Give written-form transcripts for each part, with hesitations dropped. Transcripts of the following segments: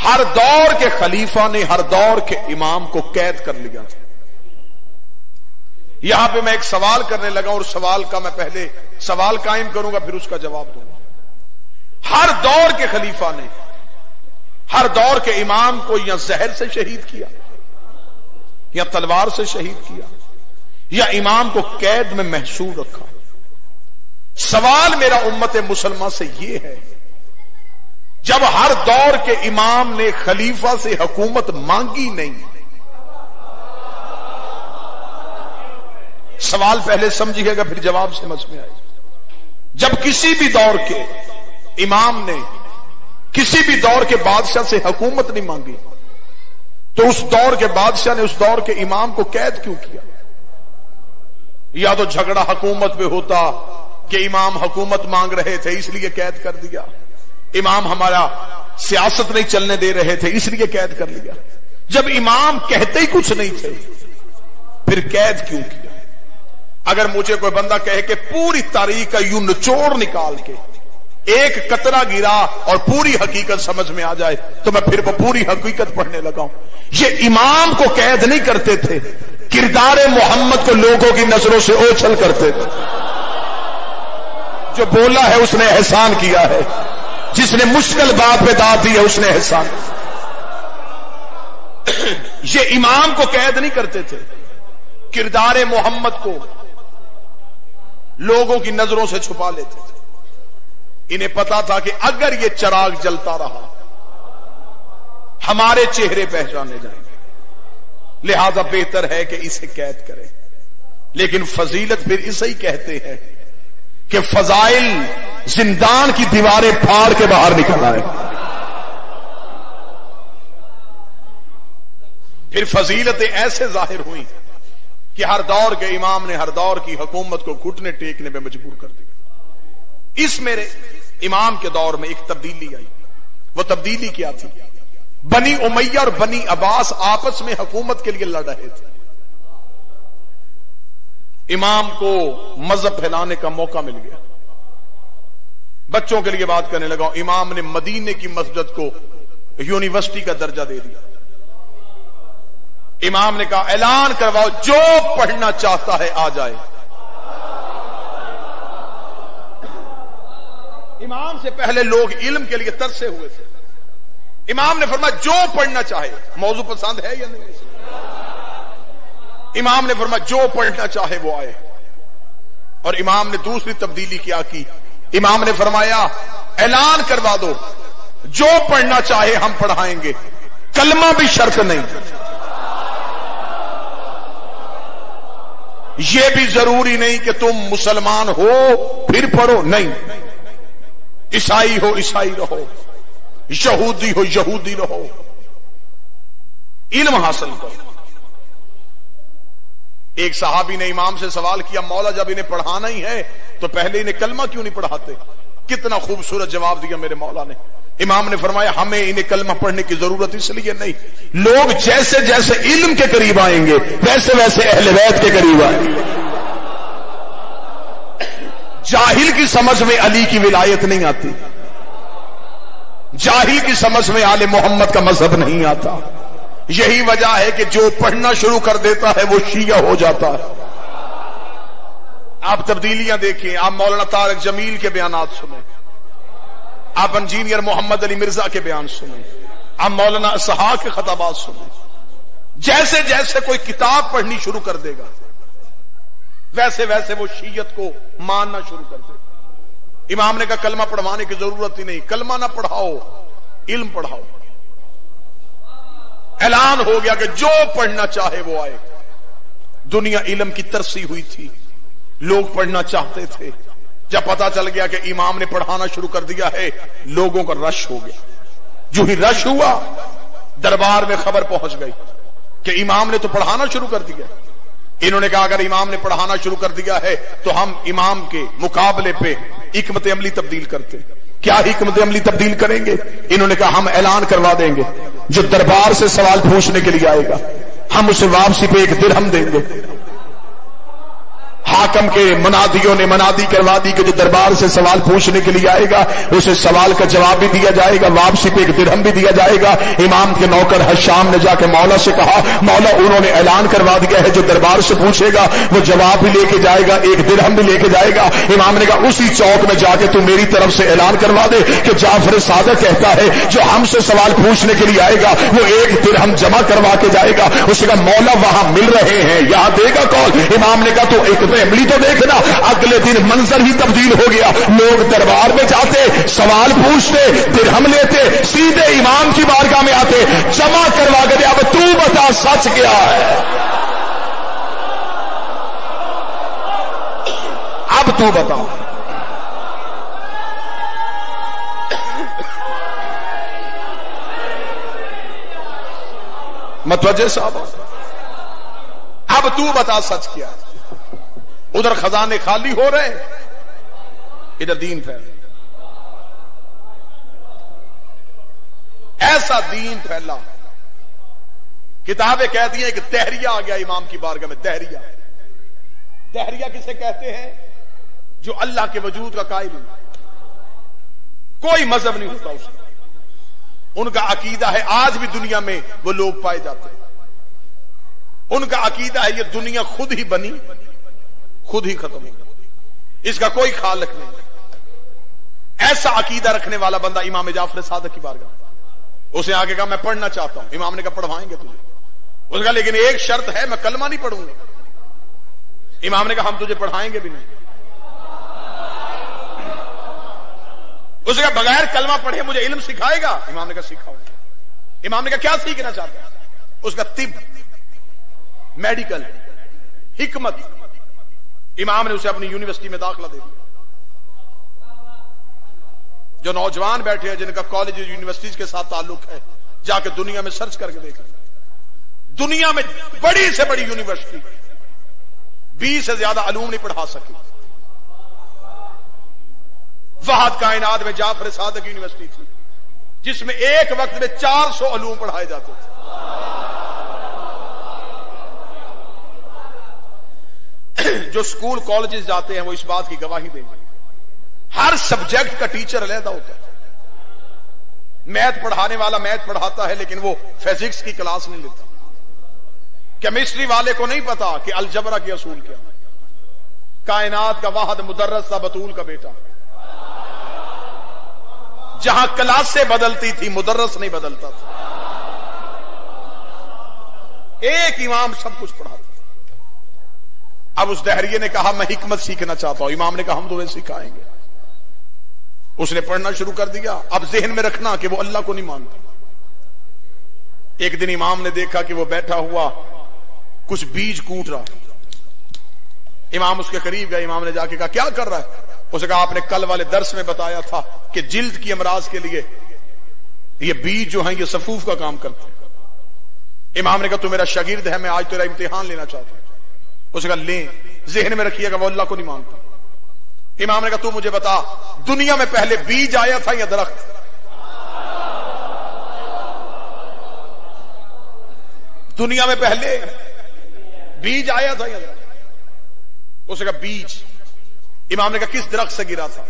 ہر دور کے خلیفہ نے ہر دور کے امام کو قید کر لیا تھا. یہاں پہ میں ایک سوال کرنے لگا اور سوال کا میں پہلے سوال قائم کروں گا پھر اس کا جواب دوں گا. ہر دور کے خلیفہ نے ہر دور کے امام کو یا زہر سے شہید کیا یا تلوار سے شہید کیا یا امام کو قید میں محصور رکھا. سوال میرا امت مسلمہ سے یہ ہے، جب ہر دور کے امام نے خلیفہ سے حکومت مانگی نہیں، سوال پہلے سمجھیے گا پھر جواب سمجھ میں آئے گا. جب کسی بھی دور کے امام نے کسی بھی دور کے بادشاہ سے حکومت نہیں مانگی تو اس دور کے بادشاہ نے اس دور کے امام کو قید کیوں کیا؟ یا تو جھگڑا حکومت پہ ہوتا کہ امام حکومت مانگ رہے تھے اس لیے قید کر دیا، امام ہمارا سیاست نہیں چلنے دے رہے تھے اس لیے قید کر لیا. جب امام کہتے ہی کچھ نہیں تھے پھر قید کیوں کیا؟ اگر مجھے کوئی بندہ کہے کہ پوری تاریخ کا یوں نچوڑ نکال کے ایک قطرہ گرا اور پوری حقیقت سمجھ میں آ جائے تو میں پھر وہ پوری حقیقت پڑھنے لگا ہوں. یہ امام کو قید نہیں کرتے تھے، کردار محمد کو لوگوں کی نظروں سے اوچھل کرتے تھے. جو بولا ہے اس نے احسان کیا ہے، جس نے مشکل بات پہ داد دی ہے اس نے احسان. یہ امام کو قید نہیں کرتے تھے، کردار محمد کو لوگوں کی نظروں سے چھپا لیتے تھے. انہیں پتا تھا کہ اگر یہ چراغ جلتا رہا ہمارے چہرے پہچانے جائیں گے، لہذا بہتر ہے کہ اسے قید کریں. لیکن فضیلت پھر اسے ہی کہتے ہیں کہ فضائل زندان کی دیواریں پھاڑ کے باہر نکل آئے. پھر فضیلتیں ایسے ظاہر ہوئی کہ ہر دور کے امام نے ہر دور کی حکومت کو گھٹنے ٹیکنے پہ مجبور کر دیا. اس میرے امام کے دور میں ایک تبدیلی آئی. وہ تبدیلی کیا تھی؟ بنی امیہ اور بنی عباس آپس میں حکومت کے لیے لڑ رہے تھے. امام کو مذہب پھیلانے کا موقع مل گیا. بچوں کے لیے بات کرنے لگا. امام نے مدینے کی مسجد کو یونیورسٹی کا درجہ دے دیا. امام نے کہا اعلان کرواؤ جو پڑھنا چاہتا ہے آ جائے. امام سے پہلے لوگ علم کے لیے ترسے ہوئے تھے. امام نے فرمایا جو پڑھنا چاہے. موضوع پسند ہے یا نہیں؟ امام نے فرمایا جو پڑھنا چاہے وہ آئے. اور امام نے دوسری تبدیلی کیا کی. امام نے فرمایا اعلان کروا دو جو پڑھنا چاہے ہم پڑھائیں گے، کلمہ بھی شرط نہیں. یہ بھی ضروری نہیں کہ تم مسلمان ہو پھر پڑھو، نہیں. عیسائی ہو عیسائی رہو، یہودی ہو یہودی رہو، علم حاصل کرو. ایک صحابی نے امام سے سوال کیا مولا جب انہیں پڑھانا ہی ہے تو پہلے انہیں کلمہ کیوں نہیں پڑھاتے؟ کتنا خوبصورت جواب دیا میرے مولا نے. امام نے فرمایا ہمیں انہیں کلمہ پڑھنے کی ضرورت اس لیے نہیں، لوگ جیسے جیسے علم کے قریب آئیں گے ویسے ویسے اہل بیت کے قریب آئیں گے. جاہل کی سمجھ میں علی کی ولایت نہیں آتی، جاہل کی سمجھ میں آل محمد کا مذہب نہیں آتا. یہی وجہ ہے کہ جو پڑھنا شروع کر دیتا ہے وہ شیعہ ہو جاتا ہے. آپ تبدیلیاں دیکھیں. آپ مولانا طارق جمیل کے بیانات سنیں، آپ انجینئر محمد علی مرزا کے بیان سنیں، آپ مولانا اسحاق کے خطابات سنیں. جیسے جیسے کوئی کتاب پڑھنی شروع کر دے گا ویسے ویسے وہ شیعت کو ماننا شروع کر دے. امام نے کہا کلمہ پڑھوانے کی ضرورت ہی نہیں، کلمہ نہ پڑھاؤ علم پڑھاؤ. اعلان ہو گیا کہ جو پڑھنا چاہے وہ آئے. دنیا علم کی ترسی ہوئی تھی، لوگ پڑھنا چاہتے تھے. جب پتا چل گیا کہ امام نے پڑھانا شروع کر دیا ہے لوگوں کا رش ہو گیا. جو ہی رش ہوا دربار میں خبر پہنچ گئی کہ امام نے تو پڑھانا شروع کر دیا. انہوں نے کہا اگر امام نے پڑھانا شروع کر دیا ہے تو ہم امام کے مقابلے پہ حکمت عملی تبدیل کرتے. کیا حکمت عملی تبدیل کریں گے؟ انہوں نے کہا ہم اعلان کروا دیں گے جو دربار سے سوال پوچھنے کے لیے آئے گا ہم اسے واپسی پہ 1 درہم دیں گے. حاکم کے منادیوں نے منادی کروا دی کہ جو دربار سے سوال پوچھنے کے لیے آئے گا اسے سوال کا جواب بھی دیا جائے گا، واپسی پہ 1 درہم بھی دیا جائے گا۔ امام کے نوکر حشام نے جا کے مولا سے کہا، مولا انہوں نے اعلان کروا دیا ہے جو دربار سے پوچھے گا وہ جواب بھی لے کے جائے گا، 1 درہم بھی لے کے جائے گا۔ امام نے کہا اسی چوک میں جا کے تو میری طرف سے اعلان کروا دے کہ جعفر صادق کہتا ہے جو ہم سے سوال پوچھنے کے لیے آئے گا وہ 1 درہم جمع کروا کے جائے گا۔ اس نے کہا مولا وہاں مل رہے ہیں، یہاں دے گا کون؟ امام نے کہا تو ایک فیملی تو دیکھنا۔ اگلے دن منظر ہی تبدیل ہو گیا، لوگ دربار میں جاتے، سوال پوچھتے، درہم لیتے، سیدھے امام کی بارگاہ میں آتے، جمع کروا کے دے۔ اب تو بتا سچ کیا ہے؟ اب تو بتا۔ متوجہ صاحب، اب تو بتا سچ کیا ہے؟ ادھر خزانے خالی ہو رہے، ادھر دین پھیل، ایسا دین پھیلا، کتابیں کہتی ہیں کہ دہریہ آ گیا امام کی بارگاہ میں۔ دہریہ، دہریہ کسے کہتے ہیں؟ جو اللہ کے وجود کا قائل ہے، کوئی مذہب نہیں ہوتا اس کا، ان کا عقیدہ ہے، آج بھی دنیا میں وہ لوگ پائے جاتے ہیں، ان کا عقیدہ ہے یہ دنیا خود ہی بنی خود ہی ختم ہو، اس کا کوئی خالق نہیں۔ ایسا عقیدہ رکھنے والا بندہ امام جعفر صادق کی بارگاہ، اسے آگے کہا میں پڑھنا چاہتا ہوں۔ امام نے کہا پڑھوائیں گے تجھے۔ اس نے کہا لیکن ایک شرط ہے، میں کلمہ نہیں پڑھوں گا۔ امام نے کہا ہم تجھے پڑھائیں گے بھی نہیں۔ اس نے کہا بغیر کلمہ پڑھے مجھے علم سکھائے گا؟ امام نے کہا سکھاؤں گا۔ امام نے کہا کیا سیکھنا چاہتا ہے؟ اس کا طب، میڈیکل، حکمت۔ امام نے اسے اپنی یونیورسٹی میں داخلہ دے دیا۔ جو نوجوان بیٹھے ہیں جن کا کالج یونیورسٹیز کے ساتھ تعلق ہے، جا کے دنیا میں سرچ کر کے دیکھ لیں، دنیا میں بڑی سے بڑی یونیورسٹی 20 سے زیادہ علوم نہیں پڑھا سکی۔ وحد کائنات میں جعفر صادق یونیورسٹی تھی جس میں ایک وقت میں 400 علوم پڑھائے جاتے تھے۔ جو سکول کالجز جاتے ہیں وہ اس بات کی گواہی دیں گے، ہر سبجیکٹ کا ٹیچر علیحدہ ہوتا ہے۔ میتھ پڑھانے والا میتھ پڑھاتا ہے لیکن وہ فزکس کی کلاس نہیں لیتا۔ کیمسٹری والے کو نہیں پتا کہ الجبرا کے اصول کیا۔ کائنات کا واحد مدرس تھا بطول کا بیٹا، جہاں کلاسیں بدلتی تھی مدرس نہیں بدلتا تھا۔ ایک امام سب کچھ پڑھاتا تھا۔ اب اس دہریے نے کہا میں حکمت سیکھنا چاہتا ہوں۔ امام نے کہا ہم تمہیں سکھائیں گے۔ اس نے پڑھنا شروع کر دیا۔ اب ذہن میں رکھنا کہ وہ اللہ کو نہیں مانتا۔ ایک دن امام نے دیکھا کہ وہ بیٹھا ہوا کچھ بیج کوٹ رہا۔ امام اس کے قریب گئے، امام نے جا کے کہا کیا کر رہا ہے؟ اس نے کہا آپ نے کل والے درس میں بتایا تھا کہ جلد کی امراض کے لیے یہ بیج جو ہیں یہ صفوف کا کام کرتے ہیں۔ امام نے کہا تو میرا شاگرد ہے، میں آج تیرا امتحان لینا چاہتا ہوں۔ اس نے کہا لیں، ذہن میں رکھیے گا وہ اللہ کو نہیں مانتا۔ امام نے کہا تو مجھے بتا دنیا میں پہلے بیج آیا تھا یا درخت؟ دنیا میں پہلے بیج آیا تھا یا درخت؟ اس نے کہا بیج۔ امام نے کہا کس درخت سے گرا تھا؟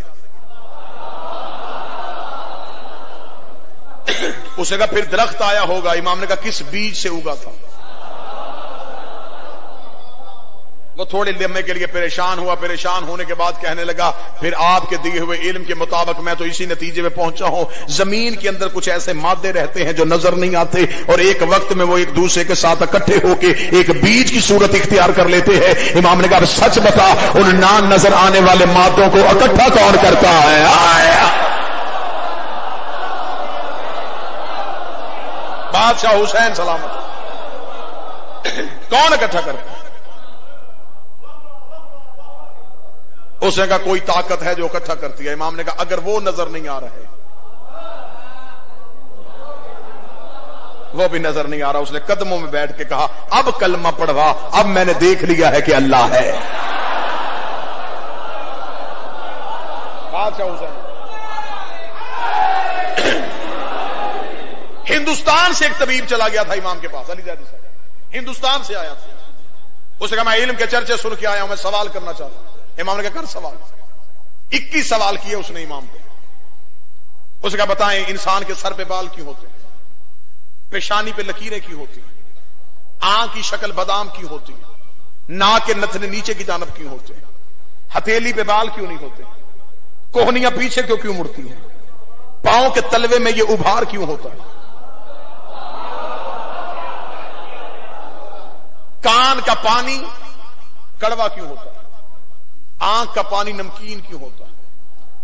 اس نے کہا پھر درخت آیا ہوگا۔ امام نے کہا کس بیج سے اگا تھا؟ وہ تھوڑے لمحے کے لیے پریشان ہوا، پریشان ہونے کے بعد کہنے لگا پھر آپ کے دیے ہوئے علم کے مطابق میں تو اسی نتیجے میں پہنچا ہوں، زمین کے اندر کچھ ایسے مادے رہتے ہیں جو نظر نہیں آتے اور ایک وقت میں وہ ایک دوسرے کے ساتھ اکٹھے ہو کے ایک بیج کی صورت اختیار کر لیتے ہیں۔ امام نے کہا سچ بتا ان نہ نظر آنے والے مادوں کو اکٹھا کون کرتا ہے؟ بادشاہ حسین سلامت کون اکٹھا کرتا ہے؟ اس نے کہا کوئی طاقت ہے جو اکٹھا کرتی ہے۔ امام نے کہا اگر وہ نظر نہیں آ رہا ہے، وہ بھی نظر نہیں آ رہا، اس نے قدموں میں بیٹھ کے کہا اب کلمہ پڑھوا، اب میں نے دیکھ لیا ہے کہ اللہ ہے۔ بادشاہ حسین ہندوستان سے ایک طبیب چلا گیا تھا امام کے پاس، علی زیدی صاحب ہندوستان سے آیا تھا۔ اس نے کہا میں علم کے چرچے سن کے آیا ہوں، میں سوال کرنا چاہتا ہوں۔ امام نے کہا کر سوال۔ 21 سوال کیے اس نے امام پہ۔ اس نے کہا بتائیں انسان کے سر پہ بال کیوں ہوتے ہیں، پیشانی پہ لکیریں کیوں ہوتی ہیں، آنکھ کی شکل بادام کیوں ہوتی ہے، ناک کے نتنے نیچے کی جانب کیوں ہوتے ہیں، ہتھیلی پہ بال کیوں نہیں ہوتے، کوہنیاں پیچھے کیوں مڑتی ہیں، پاؤں کے تلوے میں یہ ابھار کیوں ہوتا ہے، کان کا پانی کڑوا کیوں ہوتا ہے، آنکھ کا پانی نمکین کیوں ہوتا ہے،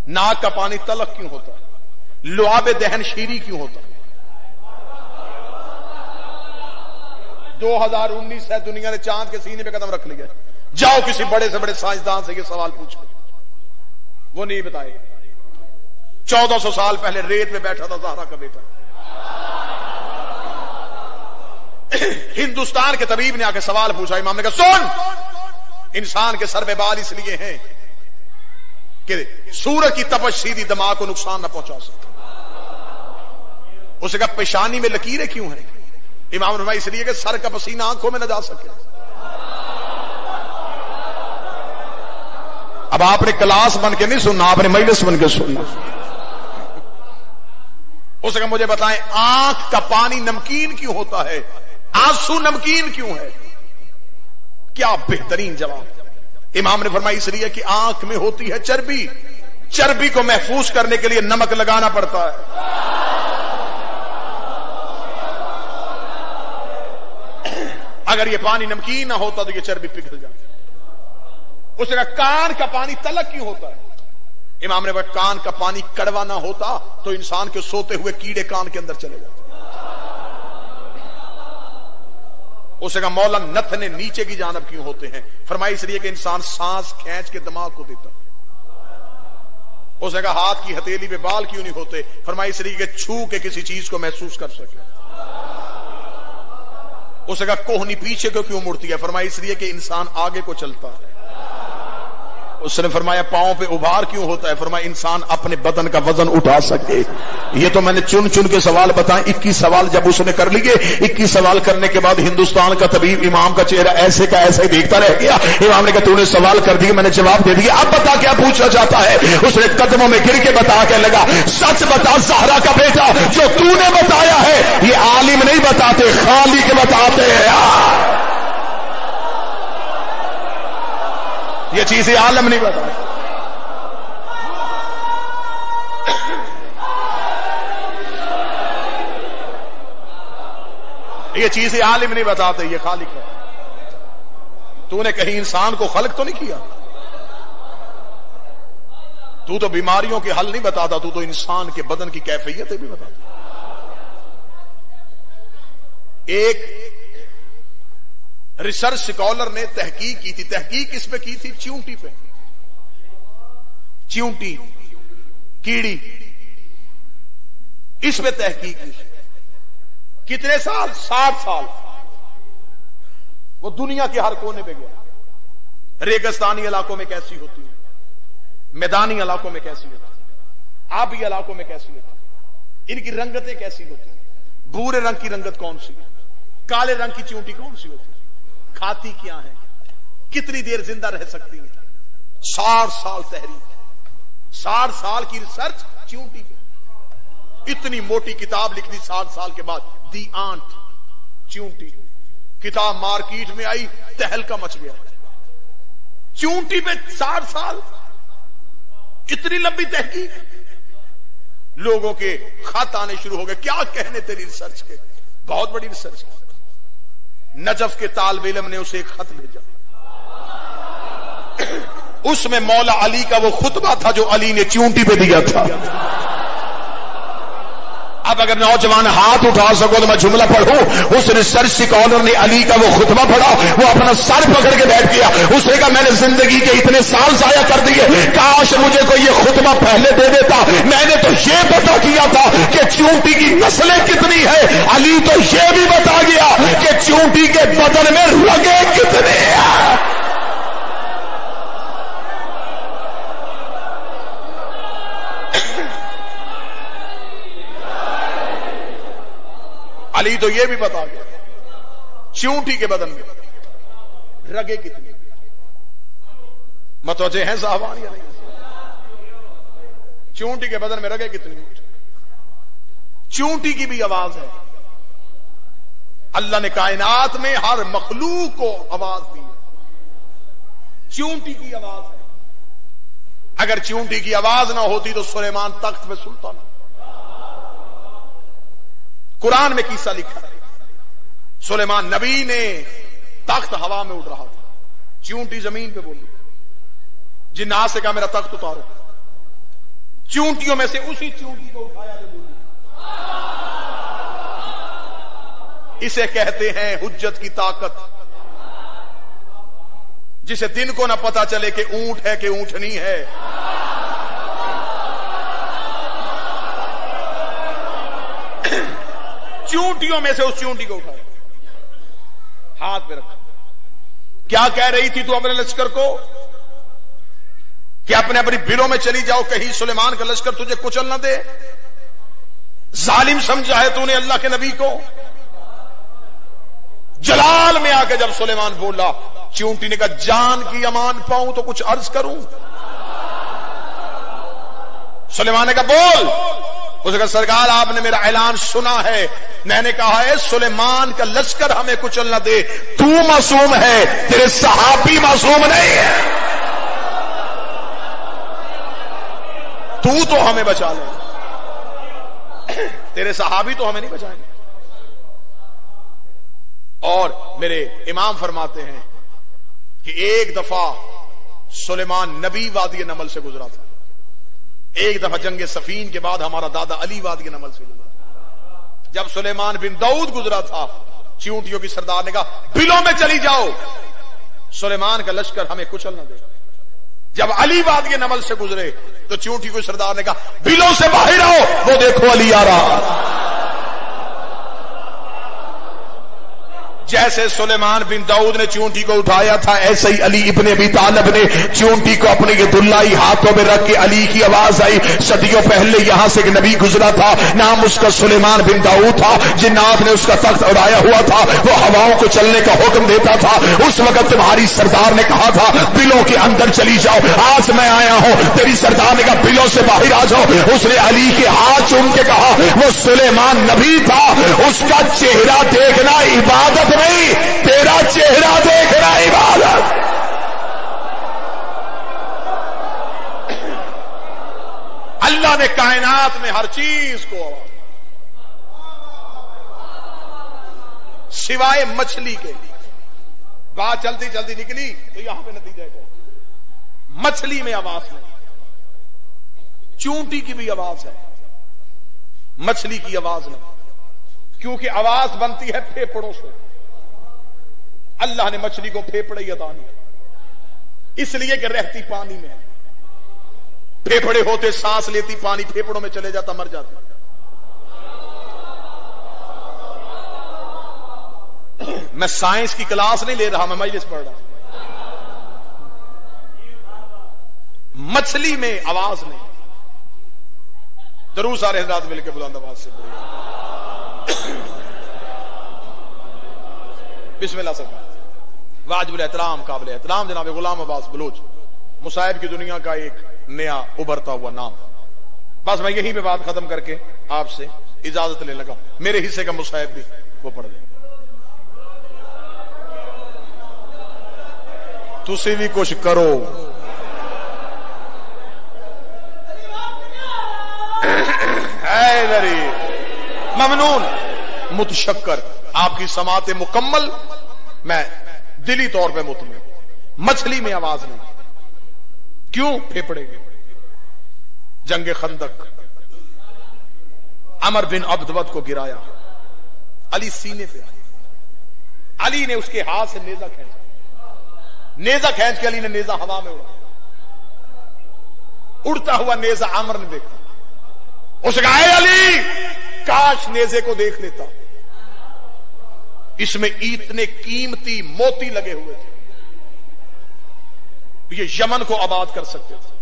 ناک کا پانی تلخ کیوں ہوتا ہے، لعاب دہن شیریں کیوں ہوتا ہے۔ 2019 ہے، دنیا نے چاند کے سینے پہ قدم رکھ لیا، جاؤ کسی بڑے سے بڑے سائنسدان سے یہ سوال پوچھو، وہ نہیں بتائے گا۔ 1400 سال پہلے ریت میں بیٹھا تھا زہرا کا بیٹا، ہندوستان کے طبیب نے آ کے سوال پوچھا، امام نے کہا سن، انسان کے سر پہ بال اس لیے ہیں کہ سورج کی تپش سیدھی دماغ کو نقصان نہ پہنچا سکے۔ اس نے کہا پیشانی میں لکیریں کیوں ہیں، امام نے فرمایا اس لیے کہ سر کا پسینہ آنکھوں میں نہ جا سکے۔ اب آپ نے کلاس بن کے نہیں سننا، آپ نے مجلس بن کے سننا۔ اس نے کہا مجھے بتائیں آنکھ کا پانی نمکین کیوں ہوتا ہے، آنسو نمکین کیوں ہے؟ کیا بہترین جواب۔ امام نے فرمایا اس لیے کہ آنکھ میں ہوتی ہے چربی، چربی کو محفوظ کرنے کے لیے نمک لگانا پڑتا ہے۔ اگر یہ پانی نمکین نہ ہوتا تو یہ چربی پگھل جاتی۔ اس نے کہا کان کا پانی تلخ کیوں ہوتا ہے، امام نے کہا کان کا پانی کڑوا نہ ہوتا تو انسان کے سوتے ہوئے کیڑے کان کے اندر چلے جاتے۔ اس نے کہا مولا نتنے نیچے کی جانب کیوں ہوتے ہیں، فرمایا اس لیے کہ انسان سانس کھینچ کے دماغ کو دیتا۔ اس نے کہا ہاتھ کی ہتھیلی پہ بال کیوں نہیں ہوتے، فرمایا اس لیے کہ چھو کے کسی چیز کو محسوس کر سکے۔ اس نے کہا کوہنی پیچھے کو کیوں مڑتی ہے، فرمایا اس لیے کہ انسان آگے کو چلتا ہے۔ اس نے فرمایا پاؤں پہ ابھار کیوں ہوتا ہے، فرمایا انسان اپنے بدن کا وزن اٹھا سکے۔ یہ تو میں نے چن چن کے سوال بتائے، 21 سوال جب اس نے کر لیے، 21 سوال کرنے کے بعد ہندوستان کا طبیب امام کا چہرہ ایسے کا ایسا ہی دیکھتا رہ گیا۔ امام نے کہا تو نے سوال کر دیے، میں نے جواب دے دیا، اب بتا کیا پوچھنا چاہتا ہے۔ اس نے قدموں میں گر کے بتا کے لگا سچ بتا زہرا کا بیٹا، جو تو نے بتایا ہے یہ عالم نہیں بتاتے، خالق بتاتے ہیں۔ یہ چیزیں عالم نہیں بتاتے، یہ چیزیں عالم نہیں بتاتے، یہ خالق ہے۔ تو نے کہیں انسان کو خلق تو نہیں کیا، تو تو بیماریوں کے حل نہیں بتاتا، تو تو انسان کے بدن کی کیفیتیں بھی بتاتا۔ ایک ریسرچ سکالر نے تحقیق کی تھی، تحقیق اس پہ کی تھی چیونٹی پہ، چیونٹی کیڑی، اس پہ تحقیق کی۔ کتنے سال؟ 60 سال۔ وہ دنیا کے ہر کونے پہ گیا، ریگستانی علاقوں میں کیسی ہوتی ہے، میدانی علاقوں میں کیسی ہوتی ہے، آبی علاقوں میں کیسی ہوتی ہے، ان کی رنگتیں کیسی ہوتی ہیں، بھورے رنگ کی رنگت کون سی ہے، کالے رنگ کی چیونٹی کون سی ہوتی ہے، کھاتی کیا ہے، کتنی دیر زندہ رہ سکتی ہے۔ 60 سال تحریک، 60 سال کی ریسرچ چیونٹی پہ، اتنی موٹی کتاب لکھ دی 60 سال کے بعد، دی آنٹ چیونٹی۔ کتاب مارکیٹ میں آئی، تہلکہ مچ گیا۔ چیونٹی پہ 60 سال، اتنی لمبی تحقیق، لوگوں کے خط آنے شروع ہو گئے، کیا کہنے تیری ریسرچ کے، بہت بڑی ریسرچ۔ نجف کے طالب علم نے اسے ایک خط بھیجا، اس میں مولا علی کا وہ خطبہ تھا جو علی نے چیونٹی پہ دیا تھا۔ اب اگر نوجوان ہاتھ اٹھا سکو تو میں جملہ پڑھوں، اس ریسرچ سکالر نے علی کا وہ خطبہ پڑھا، وہ اپنا سر پکڑ کے بیٹھ گیا، اس نے کہا میں نے زندگی کے اتنے سال ضائع کر دیے، کاش مجھے کوئی یہ خطبہ پہلے دے دیتا، میں نے تو یہ پتا کیا تھا کہ چیونٹی کی نسلیں کتنی ہیں، علی تو یہ بھی بتا گیا کہ چیونٹی کے بدن میں رگیں کتنے ہیں۔ علی تو یہ بھی بتا گیا چیونٹی کے بدن میں رگے کتنی؟ متوجہ ہیں صاحبان یا نہیں؟ چونٹی کے بدن میں رگے کتنی؟ چونٹی کی بھی آواز ہے. اللہ نے کائنات میں ہر مخلوق کو آواز دی ہے. چونٹی کی آواز ہے. اگر چونٹی کی آواز نہ ہوتی تو سلیمان تخت پہ سلطان. قرآن میں قصہ لکھا ہے. سلیمان نبی نے تخت ہوا میں اڑ رہا تھا, چونٹی زمین پہ بولی, جنات سے کہا میرا تخت اتارو. چونٹیوں میں سے اسی چونٹی کو اٹھایا جو بولی. اسے کہتے ہیں حجت کی طاقت, جسے دن کو نہ پتا چلے کہ اونٹ ہے کہ اونٹنی ہے. چونٹیوں میں سے اس چونٹی کو اٹھایا, ہاتھ پہ رکھا. کیا کہہ رہی تھی تو اپنے لشکر کو کہ اپنے اپنی بلوں میں چلی جاؤ, کہیں سلیمان کا لشکر تجھے کچل نہ دے. ظالم سمجھا ہے تو نے اللہ کے نبی کو. جلال میں آ کے جب سلیمان بولا, چونٹی نے کہا جان کی امان پاؤں تو کچھ عرض کروں. سلیمان نے کہا بول. اس نے کہا سرکار آپ نے میرا اعلان سنا ہے, میں نے کہا ہے سلیمان کا لشکر ہمیں کچل نہ دے. تو معصوم ہے, تیرے صحابی معصوم نہیں ہے. تو ہمیں بچا لے, تیرے صحابی تو ہمیں نہیں بچائیں گے. اور میرے امام فرماتے ہیں کہ ایک دفعہ سلیمان نبی وادی نمل سے گزرا تھا. ایک دفعہ جنگ صفین کے بعد ہمارا دادا علی وادی نمل سے گزرا. جب سلیمان بن داؤد گزرا تھا, چونٹیوں کی سردار نے کہا بلوں میں چلی جاؤ, سلیمان کا لشکر ہمیں کچل نہ دے. جب علی وادی نمل سے گزرے تو چونٹی کو سردار نے کہا بلوں سے باہر آؤ, وہ دیکھو علی آ رہا. جیسے سلیمان بن داؤد نے چونٹی کو اٹھایا تھا, ایسے ہی علی ابن ابی طالب نے چونٹی کو اپنے یہ دلائی ہاتھوں میں رکھ کے علی کی آواز آئی. صدیوں پہلے یہاں سے ایک نبی گزرا تھا, نام اس کا سلیمان بن داؤد تھا. جنات نے اس کا تخت اڑایا ہوا تھا, وہ ہواؤں کو چلنے کا حکم دیتا تھا. اس وقت تمہاری سردار نے کہا تھا بلوں کے اندر چلی جاؤ. آج میں آیا ہوں, تیری سردار نے کہا بلوں سے باہر آ جاؤ. اس نے علی کے ہاتھ چوم کے کہا وہ سلیمان نبی تھا, اس کا چہرہ دیکھنا عبادت نہیں, تیرا چہرہ دیکھنا عبادت. اللہ نے کائنات میں ہر چیز کو سوائے مچھلی کے, بات چلتی چلتی نکلی تو یہاں پہ نتیجہ ہے, مچھلی میں آواز نہیں. چونٹی کی بھی آواز ہے, مچھلی کی آواز نہیں, کیونکہ آواز بنتی ہے پھیپڑوں سے. اللہ نے مچھلی کو پھیپڑے عطا نہیں, اس لیے کہ رہتی پانی میں ہے. پھیپڑے ہوتے سانس لیتی, پانی پھیپڑوں میں چلے جاتا, مر جاتا. میں سائنس کی کلاس نہیں لے رہا, میں مجلس پڑھ رہا. مچھلی میں آواز نہیں. درود سارے حضرات مل کے بلند آواز سے پڑھیے. بسم اللہ سب. واجب الاحترام, قابل احترام جناب غلام عباس بلوچ, مصائب کی دنیا کا ایک نیا ابھرتا ہوا نام. بس میں یہیں پہ بات ختم کر کے آپ سے اجازت لے لگا. میرے حصے کا مصائب بھی وہ پڑھ دیں. تسی بھی کچھ کرو. ممنون, متشکر, آپ کی سماعت مکمل. میں دلی طور پہ مطمئن. مچھلی میں آواز نہیں, کیوں؟ پھیپڑے گے. جنگ خندق, عمر بن عبدود کو گرایا, علی سینے پہ. علی نے اس کے ہاتھ سے نیزہ کھینچا, نیزہ کھینچ کے علی نے نیزہ ہوا میں اڑا. اڑتا ہوا نیزہ عمر نے دیکھا. اس نے کہا اے علی, کاش نیزے کو دیکھ لیتا, اس میں اتنے قیمتی موتی لگے ہوئے تھے, یہ یمن کو آباد کر سکتے تھے.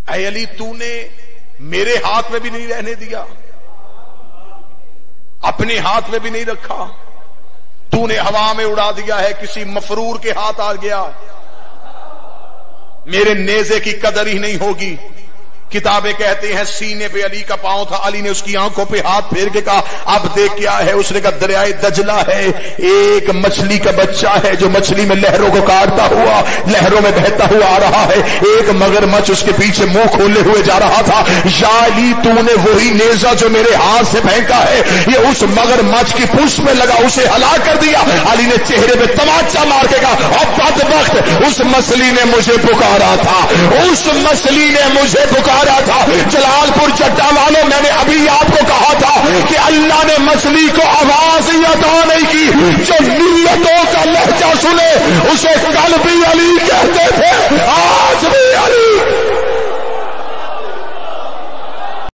اے علی, تو نے میرے ہاتھ میں بھی نہیں رہنے دیا, اپنے ہاتھ میں بھی نہیں رکھا, تو تو نے ہوا میں اڑا دیا ہے، کسی مفرور کے ہاتھ آ گیا، میرے نیزے کی قدر ہی نہیں ہوگی۔ کتابیں کہتے ہیں سینے پہ علی کا پاؤں تھا، علی نے اس کی آنکھوں پہ ہاتھ پھیر کے کہا اب دیکھ کیا ہے؟ اس نے کہا دریائے دجلہ ہے، ایک مچھلی کا بچہ ہے جو مچھلی میں لہروں کو کاٹتا ہوا لہروں میں بہتا ہوا آ رہا ہے، ایک مگرمچھ اس کے پیچھے منہ کھولے ہوئے جا رہا تھا۔ یا علی تو نے وہی نیزہ جو میرے ہاتھ سے پھینکا ہے یہ اس مگرمچھ کی پشت میں لگا، اسے ہلاک کر دیا۔ علی نے چہرے پہ تماچا مار کے کہا اب بدبخت، اس مچھلی نے مجھے پکارا تھا، اس مچھلی نے مجھے پکارا تھا۔ جلال پور چٹا والوں، میں نے ابھی آپ کو کہا تھا کہ اللہ نے مچھلی کو آواز ہی عطا نہیں کی، جو ملتوں کا لہجہ سنے اسے کل بھی علی کہتے تھے، آج بھی علی۔